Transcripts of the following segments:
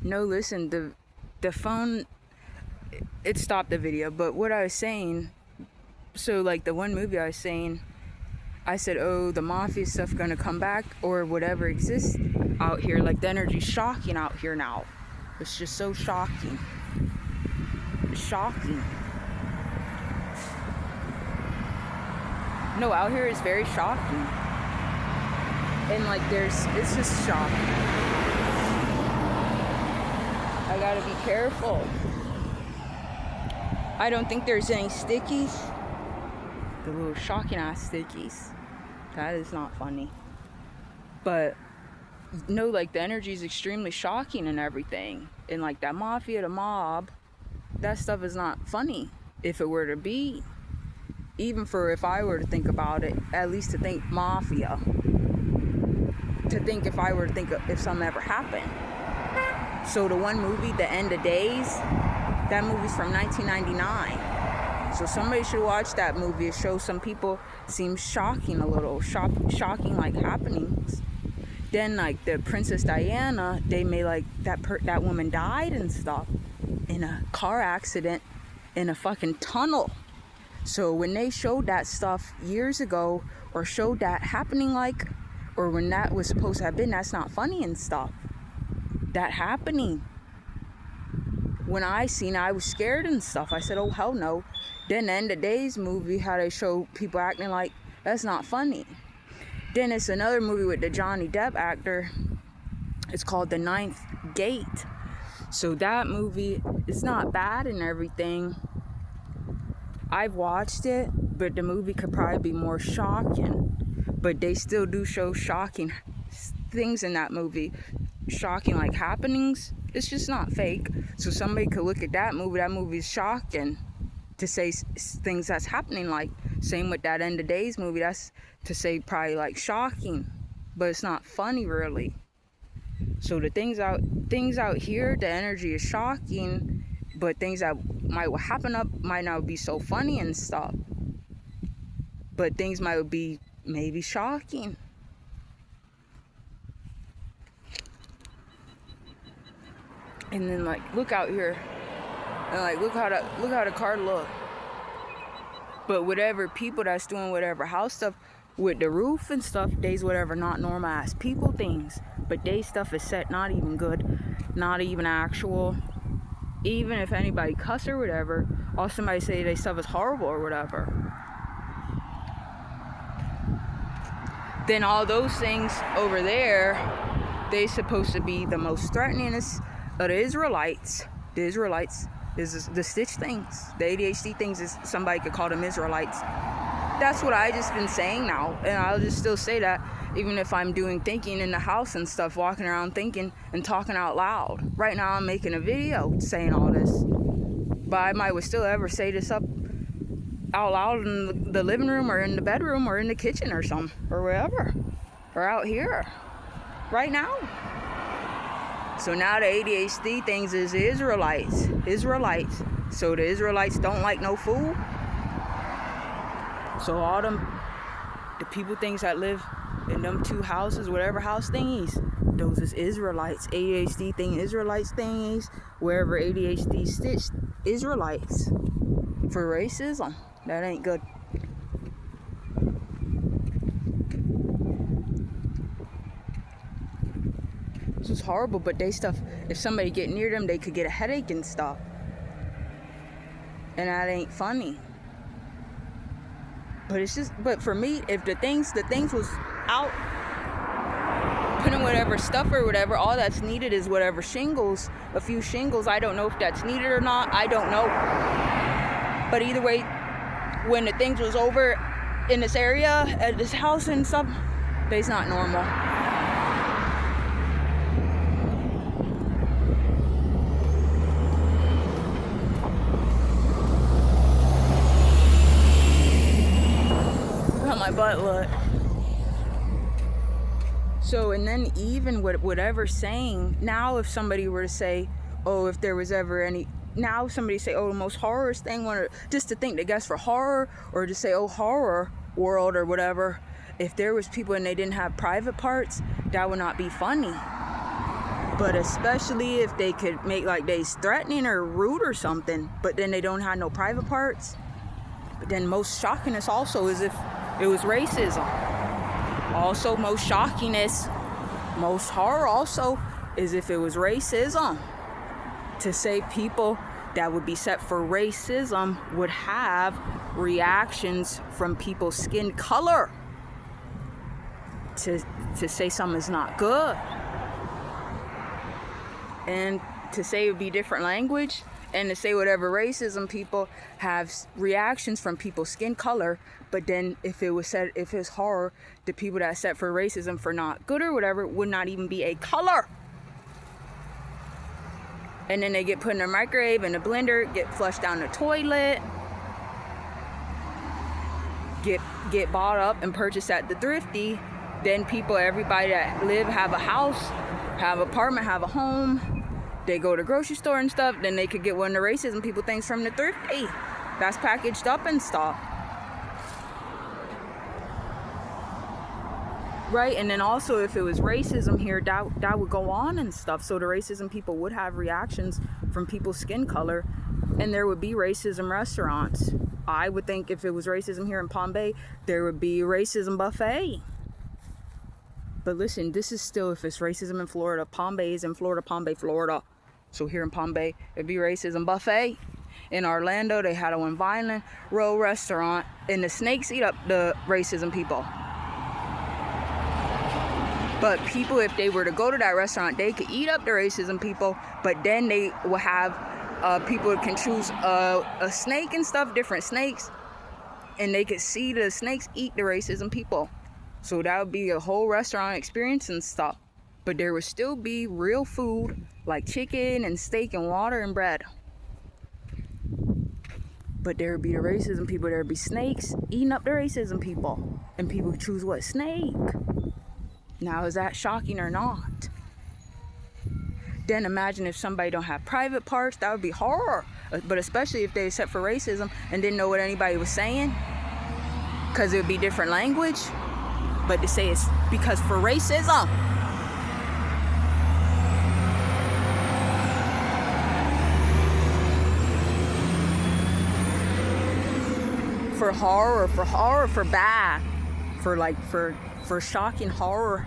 No, listen, the phone, it stopped the video, but what I was saying, so like the one movie I was saying, I said, oh, the Mafia stuff gonna come back, or whatever exists out here, like the energy's shocking out here now. It's just so shocking. Shocking. No, out here is very shocking. And like it's just shocking. I gotta be careful. I don't think there's any stickies. The little shocking ass stickies. That is not funny. But no, like the energy is extremely shocking and everything. And like that Mafia, the mob, that stuff is not funny if it were to be. Even for if I were to think about it, at least to think Mafia. To think if I were to think of if something ever happened. So the one movie, The End of Days, that movie's from 1999. So somebody should watch that movie. It shows some people seem shocking a little, shocking like happenings. Then like the Princess Diana, they made like that woman died and stuff in a car accident in a fucking tunnel. So when they showed that stuff years ago, or showed that happening like, or when that was supposed to have been, that's not funny and stuff. That happening. When I seen it, I was scared and stuff. I said, oh, hell no. Then the End of Days movie, how they show people acting like, that's not funny. Then it's another movie with the Johnny Depp actor. It's called The Ninth Gate. So that movie, it's not bad and everything. I've watched it, but the movie could probably be more shocking. But they still do show shocking things in that movie. Shocking like happenings. It's just not fake. So somebody could look at that movie is shocking to say things that's happening. Like same with that End of Days movie, that's to say probably like shocking, but it's not funny really. So the things out here, the energy is shocking, but things that might happen up might not be so funny and stuff, but things might be maybe shocking. And then like look out here, and like look how the car look. But whatever people that's doing whatever house stuff with the roof and stuff, they's whatever not normal ass people things. But they stuff is set not even good, not even actual. Even if anybody cuss or whatever, or somebody say they stuff is horrible or whatever, then all those things over there, they supposed to be the most threateningest of the Israelites. The Israelites is the Stitch things. The ADHD things is somebody could call them Israelites. That's what I just been saying now, and I'll just still say that even if I'm doing thinking in the house and stuff, walking around thinking and talking out loud. Right now I'm making a video saying all this, but I might would still ever say this up out loud in the living room or in the bedroom or in the kitchen or something or wherever, or out here right now. So now the ADHD things is Israelites. So the Israelites don't like no food. So all them, the people things that live in them two houses, whatever house thingies, those is Israelites. ADHD thing, Israelites thingies. Wherever ADHD stitched, Israelites. For racism, that ain't good. This is horrible, but they stuff, if somebody get near them, they could get a headache and stuff. And that ain't funny. But it's just, but for me, if the things was out, putting whatever stuff or whatever, all that's needed is whatever shingles, a few shingles. I don't know if that's needed or not. I don't know. But either way, when the things was over in this area, at this house and stuff, they's not normal. My butt look. So, and then even whatever saying, now if somebody were to say, oh, if there was ever any, now somebody say, oh, the most horrorest thing, just to think, I guess for horror, or to say, oh, horror world or whatever, if there was people and they didn't have private parts, that would not be funny. But especially if they could make like they threatening or rude or something, but then they don't have no private parts. But then most shockingness also is if it was racism. Also most shockingness, most horror also is if it was racism. To say people that would be set for racism would have reactions from people's skin color to say something is not good. And to say it would be different language, and to say whatever racism people have reactions from people's skin color, but then if it was said, if it's horror, the people that are set for racism for not good or whatever would not even be a color. And then they get put in a microwave, in a blender, get flushed down the toilet, get bought up and purchased at the thrifty. Then people, everybody that live, have a house, have an apartment, have a home, they go to the grocery store and stuff, then they could get one of the racism people things from the thrifty that's packaged up and stuff. Right, and then also if it was racism here, that would go on and stuff. So the racism people would have reactions from people's skin color, and there would be racism restaurants. I would think if it was racism here in Palm Bay, there would be a racism buffet. But listen, this is still if it's racism in Florida. Palm Bay is in Florida, Palm Bay, Florida. So here in Palm Bay, it'd be racism buffet. In Orlando, they had a one Vineland Row restaurant, and the snakes eat up the racism people. But people, if they were to go to that restaurant, they could eat up the racism people, but then they will have people can choose a snake and stuff, different snakes, and they could see the snakes eat the racism people. So that would be a whole restaurant experience and stuff. But there would still be real food like chicken and steak and water and bread. But there would be the racism people, there would be snakes eating up the racism people. And people would choose what snake. Now, is that shocking or not? Then imagine if somebody don't have private parts, that would be horror. But especially if they set for racism and didn't know what anybody was saying, because it would be different language. But to say it's because for racism. For horror, for bad, for shocking horror.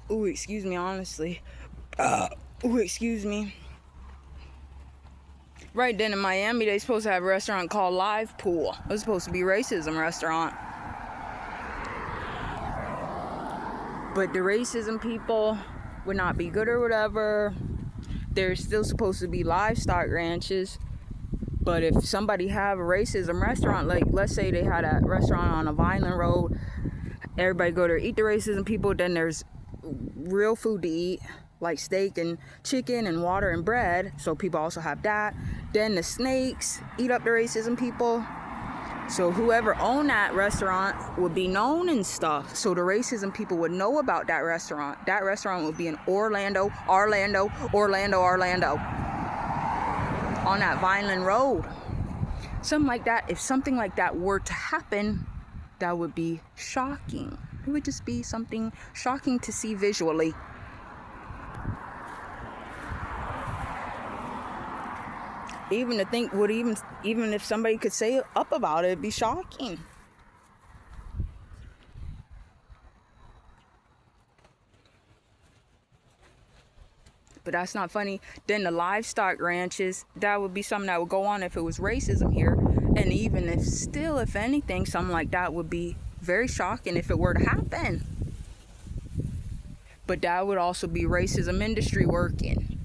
Ooh, excuse me, honestly. Ooh, excuse me. Right then in Miami, they supposed to have a restaurant called Live Pool. It was supposed to be a racism restaurant. But the racism people would not be good or whatever. There's still supposed to be livestock ranches. But if somebody have a racism restaurant, like let's say they had a restaurant on a Vineland Road, everybody go there, eat the racism people, then there's real food to eat, like steak and chicken and water and bread. So people also have that. Then the snakes eat up the racism people. So whoever owned that restaurant would be known and stuff. So the racism people would know about that restaurant. That restaurant would be in Orlando. On that Vineland Road. Something like that. If something like that were to happen, that would be shocking. It would just be something shocking to see visually. Even to think would even if somebody could say up about it, it'd be shocking. But that's not funny. Then the livestock ranches, that would be something that would go on if it was racism here. And even if anything, something like that would be very shocking if it were to happen. But that would also be racism industry working.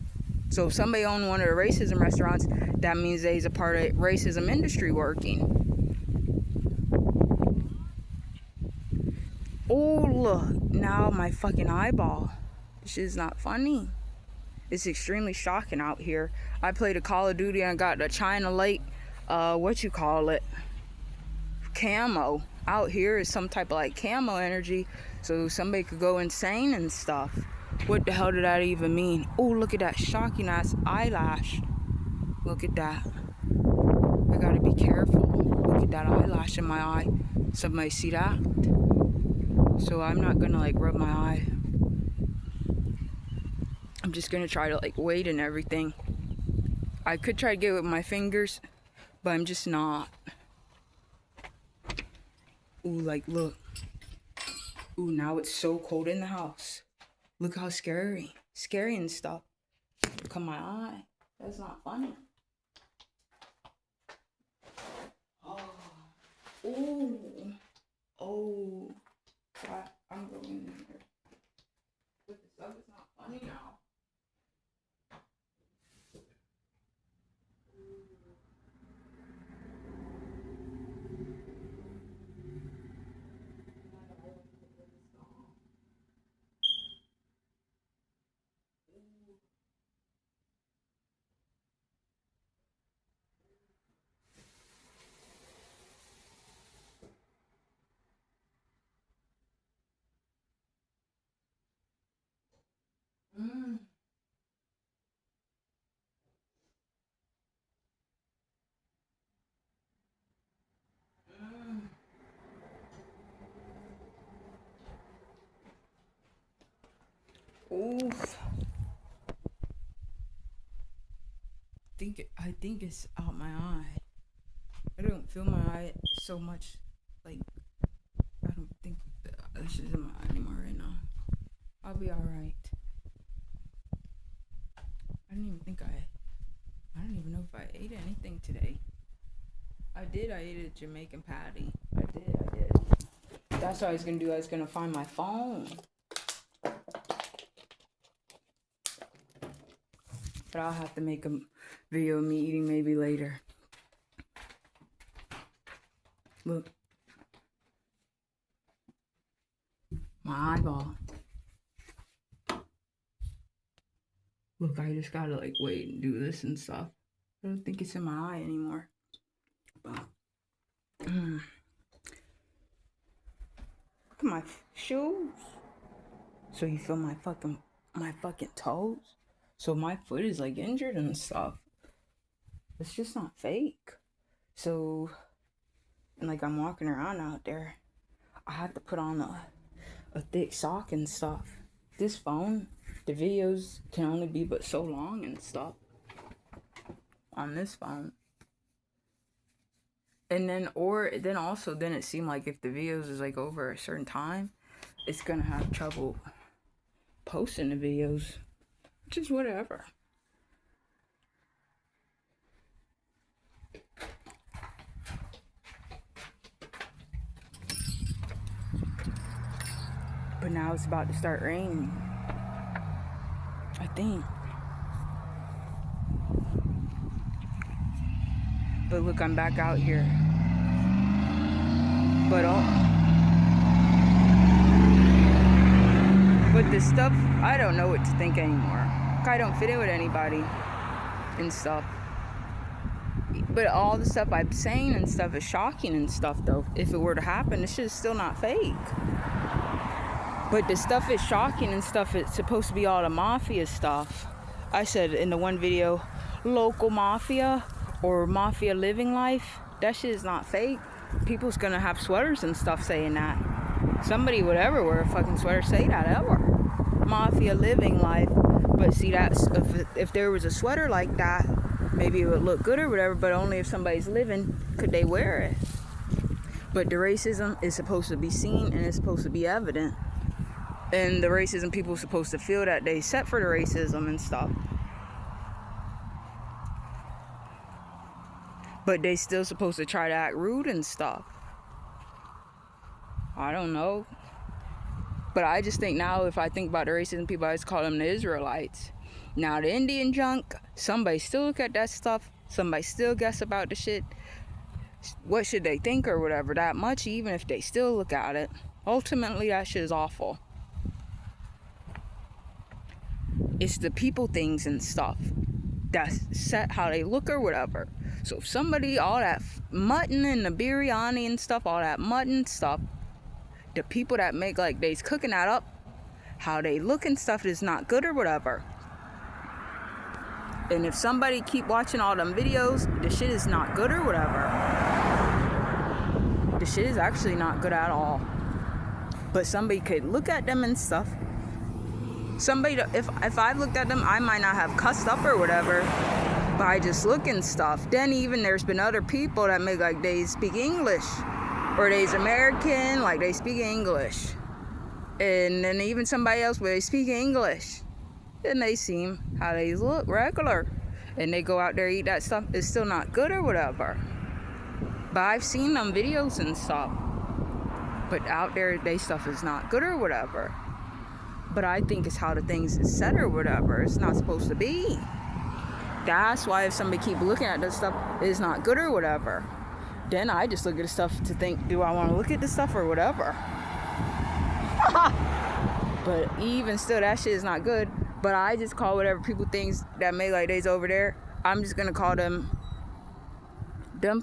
So if somebody owned one of the racism restaurants, that means they's a part of racism industry working. Oh, look. Now my fucking eyeball. This shit's not funny. It's extremely shocking out here. I played a Call of Duty and got the China Lake, camo. out here is some type of like camo energy, so somebody could go insane and stuff. What the hell did that even mean? Oh, look at that shocking ass eyelash. Look at that. I gotta be careful. Look at that eyelash in my eye. Somebody see that? So I'm not gonna like rub my eye. I'm just gonna try to like wait and everything. I could try to get it with my fingers, but I'm just not. Ooh, like look. Ooh, now it's so cold in the house. Look how scary and stuff. Look at my eye. That's not funny. Oh, ooh, oh. I'm going in here. But the stuff is not funny now. Mm. Oof. I think it's out my eye. I don't feel my eye so much. Like, I don't think this is in my eye anymore right now. I'll be alright. I don't even know if I ate anything today. I did. I ate a Jamaican patty. I did. That's what I was gonna do. I was gonna find my phone. But I'll have to make a video of me eating maybe later. Look. My eyeball. Look, I just gotta like wait and do this and stuff. I don't think it's in my eye anymore. But look at my shoes. So you feel my fucking toes? So my foot is like injured and stuff. It's just not fake. So, and like I'm walking around out there, I have to put on a thick sock and stuff. This phone, the videos can only be but so long and stuff on this phone. And then it seemed like if the videos is like over a certain time, it's gonna have trouble posting the videos, which is whatever. But now it's about to start raining, I think. But look, I'm back out here. But the stuff, I don't know what to think anymore. I don't fit in with anybody and stuff. But all the stuff I'm saying and stuff is shocking and stuff, though. If it were to happen, this shit is still not fake. But the stuff is shocking and stuff. It's supposed to be all the Mafia stuff. I said in the one video, local Mafia or Mafia living life. That shit is not fake. People's gonna have sweaters and stuff saying that. Somebody would ever wear a fucking sweater say that ever. Mafia living life. But see, that's if there was a sweater like that, maybe it would look good or whatever, but only if somebody's living could they wear it. But the racism is supposed to be seen and it's supposed to be evident. And the racism people are supposed to feel that they set for the racism and stuff. But they still supposed to try to act rude and stuff. I don't know. But I just think now, if I think about the racism people, I just call them the Israelites. Now the Indian junk, somebody still look at that stuff. Somebody still guess about the shit. What should they think or whatever that much, even if they still look at it. Ultimately, that shit is awful. It's the people things and stuff. that's set how they look or whatever. So if somebody, all that mutton and the biryani and stuff, all that mutton stuff, the people that make like they's cooking that up, how they look and stuff is not good or whatever. And if somebody keep watching all them videos, the shit is not good or whatever. The shit is actually not good at all. But somebody could look at them and stuff. Somebody, if I looked at them, I might not have cussed up or whatever, but I just look and stuff. Then even there's been other people that make like they speak English, or they's American, like they speak English. And then even somebody else where they speak English, and they seem how they look regular, and they go out there eat that stuff, it's still not good or whatever. But I've seen them videos and stuff, but out there they stuff is not good or whatever. But I think it's how the things is said or whatever. It's not supposed to be. That's why if somebody keep looking at this stuff, it's not good or whatever. Then I just look at the stuff to think, do I want to look at this stuff or whatever? But even still, that shit is not good. But I just call whatever people things that make like days over there, I'm just gonna call them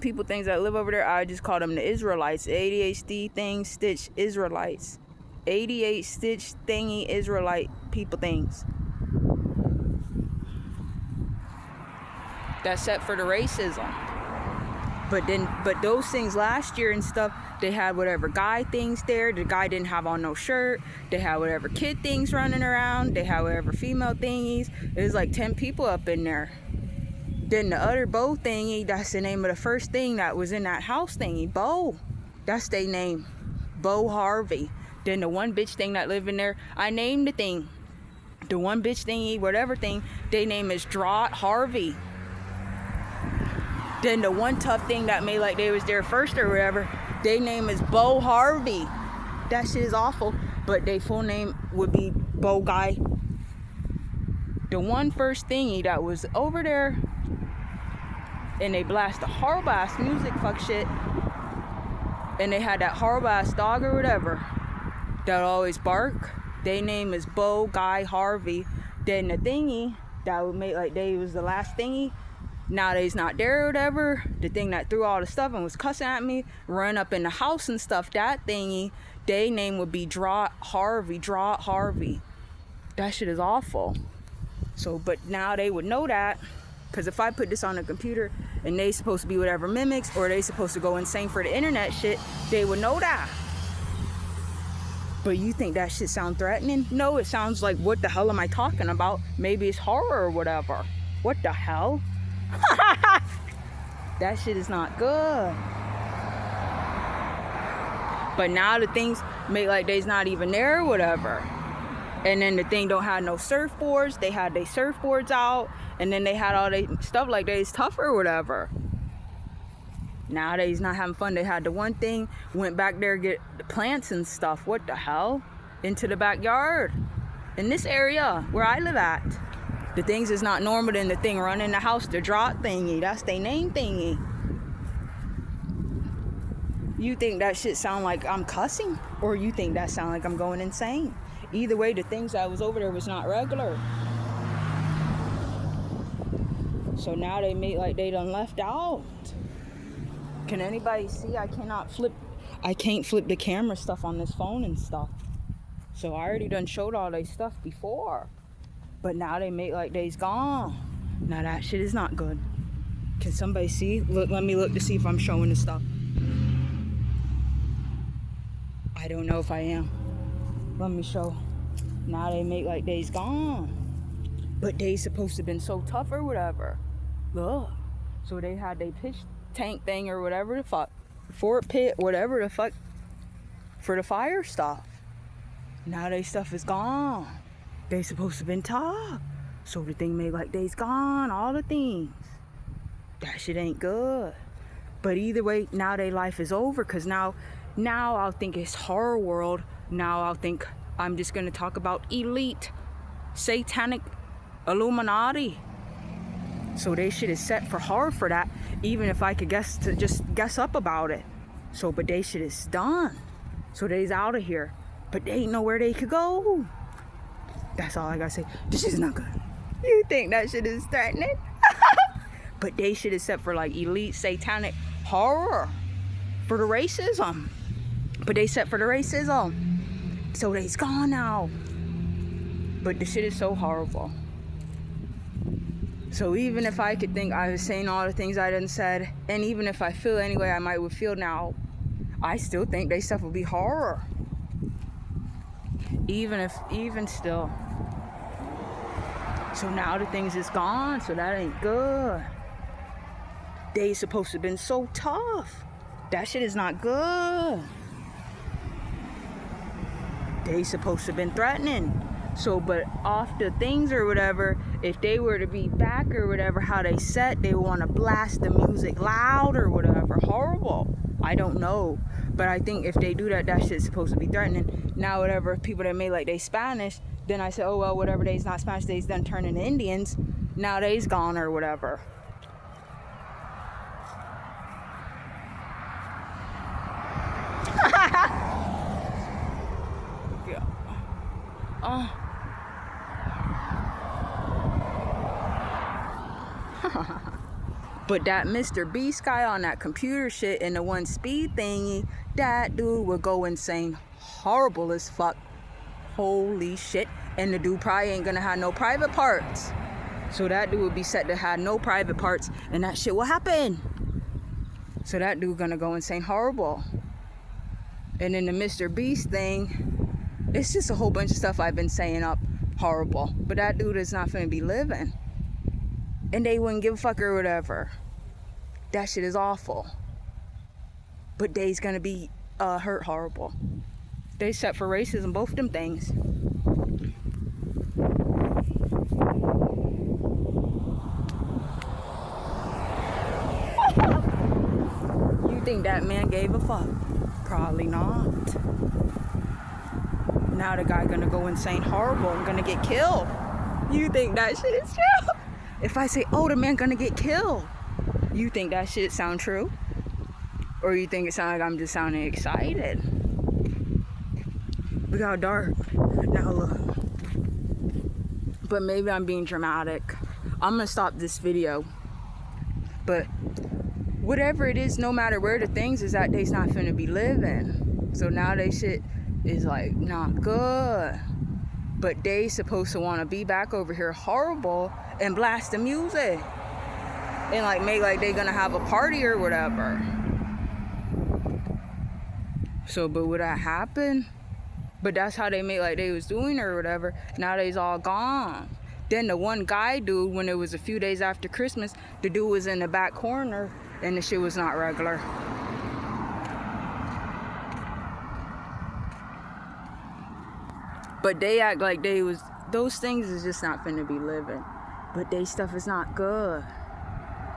people things that live over there. I just call them the Israelites. ADHD thing stitch Israelites. 88 stitch thingy Israelite people things. That's set for the racism. But those things last year and stuff, they had whatever guy things there. The guy didn't have on no shirt. They had whatever kid things running around. They had whatever female thingies. It was like 10 people up in there. Then the other Bo thingy, that's the name of the first thing that was in that house thingy. Bo. That's their name. Bo Harvey. Then the one bitch thing that lived in there, I named the thing. The one bitch thingy, whatever thing, their name is Drought Harvey. Then the one tough thing that made like they was there first or whatever, their name is Bo Harvey. That shit is awful, but their full name would be Bo Guy. The one first thingy that was over there, and they blast the horrible ass music, fuck shit, and they had that horrible ass dog or whatever that always bark. Their name is Bo Guy Harvey. Then the thingy that would make like they was the last thingy, nowadays not there or whatever, the thing that threw all the stuff and was cussing at me, run up in the house and stuff, that thingy, their name would be Drought Harvey. That shit is awful. So, but now they would know that, because if I put this on a computer and they supposed to be whatever mimics, or they supposed to go insane for the internet shit, they would know that. But you think that shit sound threatening? No, it sounds like, what the hell am I talking about? Maybe it's horror or whatever. What the hell? That shit is not good. But now the things make like they's not even there or whatever. And then the thing don't have no surfboards. They had their surfboards out, and then they had all their stuff like they's tough or whatever. Nowadays not having fun. They had the one thing, went back there get the plants and stuff. What the hell? Into the backyard. In this area where I live at. The things is not normal than the thing running the house, the drought thingy. That's their name thingy. You think that shit sound like I'm cussing? Or you think that sound like I'm going insane? Either way, the things that was over there was not regular. So now they make like they done left out. Can anybody see? I can't flip the camera stuff on this phone and stuff. So I already done showed all they stuff before. But now they make like they's gone. Now that shit is not good. Can somebody see? Look, let me look to see if I'm showing the stuff. I don't know if I am. Let me show. Now they make like they's gone. But they supposed to been so tough or whatever. Look. So they had they pitch tank thing or whatever the fuck. Fort pit, whatever the fuck. For the fire stuff. Now they stuff is gone. They supposed to been tough. So the thing made like they's gone. All the things. That shit ain't good. But either way, now their life is over. Because now I'll think it's horror world. Now I'll think I'm just going to talk about elite, satanic, Illuminati. So they shit is set for horror for that. Even if I could guess up about it. So, but they shit is done. So they's out of here. But they ain't know where they could go. That's all I gotta say. This shit is not good. You think that shit is threatening? But they shit is set for like elite satanic horror for the racism. But they set for the racism. So they's gone now. But the shit is so horrible. So even if I could think I was saying all the things I done said, and even if I feel any way I might would feel now, I still think they stuff would be horror. Even still. So now the things is gone, so that ain't good. They supposed to have been so tough. That shit is not good. They supposed to have been threatening. So, but off the things or whatever, if they were to be back or whatever, how they set, they want to blast the music loud or whatever. Horrible. I don't know. But I think if they do that, that shit's supposed to be threatening. Now, whatever, people that made like they Spanish, then I said, oh, well, whatever, they's not Spanish, they's done turning Indians. Now they's gone or whatever. Yeah. But that Mr. Beast guy on that computer shit and the one speed thingy, that dude would go insane. Horrible as fuck. Holy shit. And the dude probably ain't gonna have no private parts. So that dude would be set to have no private parts and that shit will happen. So that dude gonna go insane. Horrible. And then the Mr. Beast thing, it's just a whole bunch of stuff I've been saying up. Horrible. But that dude is not gonna be living. And they wouldn't give a fuck or whatever. That shit is awful. But they's gonna be hurt horrible. They set for racism, both of them things. You think that man gave a fuck? Probably not. Now the guy gonna go insane horrible and gonna get killed. You think that shit is true? If I say, oh, the man gonna get killed, you think that shit sound true? Or you think it sound like I'm just sounding excited? Look how dark. Now look. But maybe I'm being dramatic. I'm gonna stop this video. But whatever it is, no matter where the things is at, they's not finna be living. So now they shit is like not good. But they supposed to want to be back over here horrible and blast the music and like make like they gonna have a party or whatever. So but would that happen? But that's how they made like they was doing or whatever. Now they's all gone. Then the one guy dude, when it was a few days after Christmas, the dude was in the back corner and the shit was not regular. But they act like they was, those things is just not finna be living. But they stuff is not good.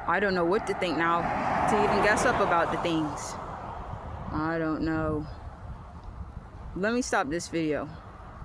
I don't know what to think now to even guess up about the things. I don't know. Let me stop this video.